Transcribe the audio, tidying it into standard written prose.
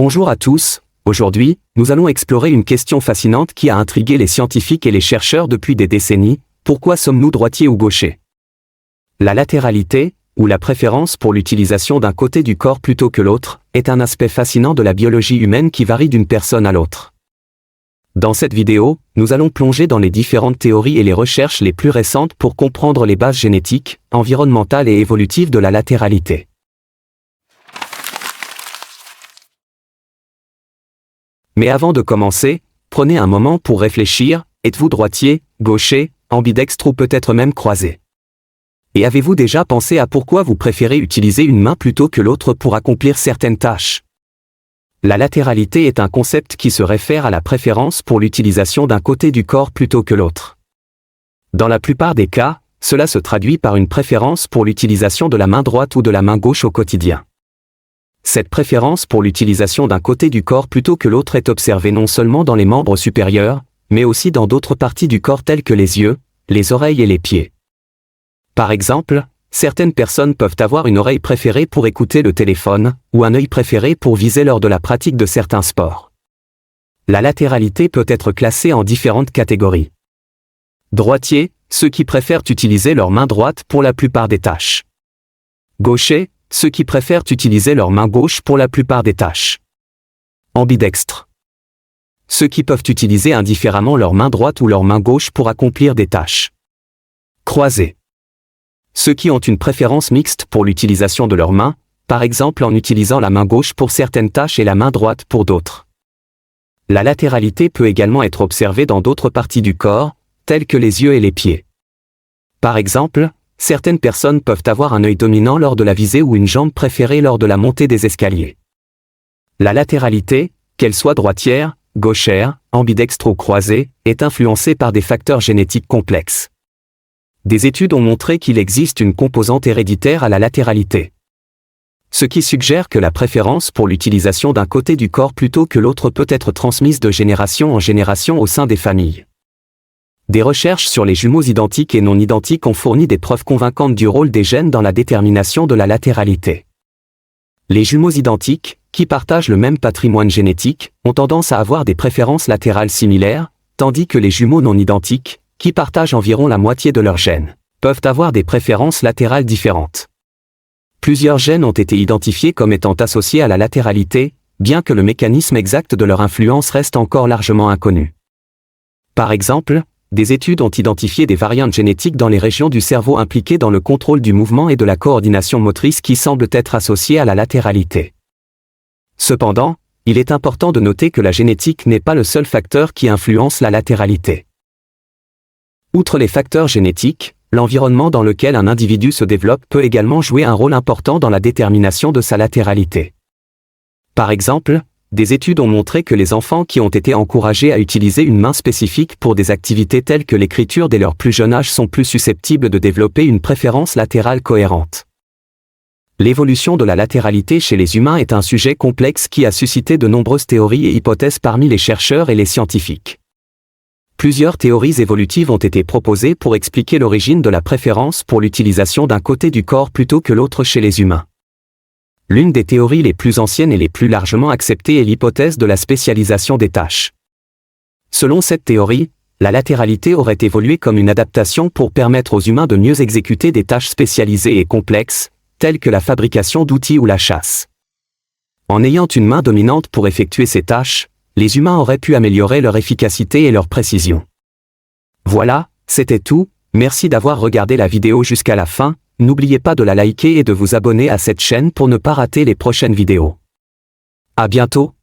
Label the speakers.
Speaker 1: Bonjour à tous, aujourd'hui, nous allons explorer une question fascinante qui a intrigué les scientifiques et les chercheurs depuis des décennies: pourquoi sommes-nous droitiers ou gauchers? La latéralité, ou la préférence pour l'utilisation d'un côté du corps plutôt que l'autre, est un aspect fascinant de la biologie humaine qui varie d'une personne à l'autre. Dans cette vidéo, nous allons plonger dans les différentes théories et les recherches les plus récentes pour comprendre les bases génétiques, environnementales et évolutives de la latéralité. Mais avant de commencer, prenez un moment pour réfléchir: êtes-vous droitier, gaucher, ambidextre ou peut-être même croisé? Et avez-vous déjà pensé à pourquoi vous préférez utiliser une main plutôt que l'autre pour accomplir certaines tâches? La latéralité est un concept qui se réfère à la préférence pour l'utilisation d'un côté du corps plutôt que l'autre. Dans la plupart des cas, cela se traduit par une préférence pour l'utilisation de la main droite ou de la main gauche au quotidien. Cette préférence pour l'utilisation d'un côté du corps plutôt que l'autre est observée non seulement dans les membres supérieurs, mais aussi dans d'autres parties du corps telles que les yeux, les oreilles et les pieds. Par exemple, certaines personnes peuvent avoir une oreille préférée pour écouter le téléphone, ou un œil préféré pour viser lors de la pratique de certains sports. La latéralité peut être classée en différentes catégories. Droitier, ceux qui préfèrent utiliser leur main droite pour la plupart des tâches. Gaucher, ceux qui préfèrent utiliser leur main gauche pour la plupart des tâches. Ambidextre, ceux qui peuvent utiliser indifféremment leur main droite ou leur main gauche pour accomplir des tâches. Croisé, ceux qui ont une préférence mixte pour l'utilisation de leurs mains, par exemple en utilisant la main gauche pour certaines tâches et la main droite pour d'autres. La latéralité peut également être observée dans d'autres parties du corps, telles que les yeux et les pieds. Par exemple, certaines personnes peuvent avoir un œil dominant lors de la visée ou une jambe préférée lors de la montée des escaliers. La latéralité, qu'elle soit droitière, gauchère, ambidextre ou croisée, est influencée par des facteurs génétiques complexes. Des études ont montré qu'il existe une composante héréditaire à la latéralité, ce qui suggère que la préférence pour l'utilisation d'un côté du corps plutôt que l'autre peut être transmise de génération en génération au sein des familles. Des recherches sur les jumeaux identiques et non identiques ont fourni des preuves convaincantes du rôle des gènes dans la détermination de la latéralité. Les jumeaux identiques, qui partagent le même patrimoine génétique, ont tendance à avoir des préférences latérales similaires, tandis que les jumeaux non identiques, qui partagent environ la moitié de leurs gènes, peuvent avoir des préférences latérales différentes. Plusieurs gènes ont été identifiés comme étant associés à la latéralité, bien que le mécanisme exact de leur influence reste encore largement inconnu. Par exemple, des études ont identifié des variantes génétiques dans les régions du cerveau impliquées dans le contrôle du mouvement et de la coordination motrice qui semblent être associées à la latéralité. Cependant, il est important de noter que la génétique n'est pas le seul facteur qui influence la latéralité. Outre les facteurs génétiques, l'environnement dans lequel un individu se développe peut également jouer un rôle important dans la détermination de sa latéralité. Par exemple, des études ont montré que les enfants qui ont été encouragés à utiliser une main spécifique pour des activités telles que l'écriture dès leur plus jeune âge sont plus susceptibles de développer une préférence latérale cohérente. L'évolution de la latéralité chez les humains est un sujet complexe qui a suscité de nombreuses théories et hypothèses parmi les chercheurs et les scientifiques. Plusieurs théories évolutives ont été proposées pour expliquer l'origine de la préférence pour l'utilisation d'un côté du corps plutôt que l'autre chez les humains. L'une des théories les plus anciennes et les plus largement acceptées est l'hypothèse de la spécialisation des tâches. Selon cette théorie, la latéralité aurait évolué comme une adaptation pour permettre aux humains de mieux exécuter des tâches spécialisées et complexes, telles que la fabrication d'outils ou la chasse. En ayant une main dominante pour effectuer ces tâches, les humains auraient pu améliorer leur efficacité et leur précision. Voilà, c'était tout, merci d'avoir regardé la vidéo jusqu'à la fin. N'oubliez pas de la liker et de vous abonner à cette chaîne pour ne pas rater les prochaines vidéos. À bientôt.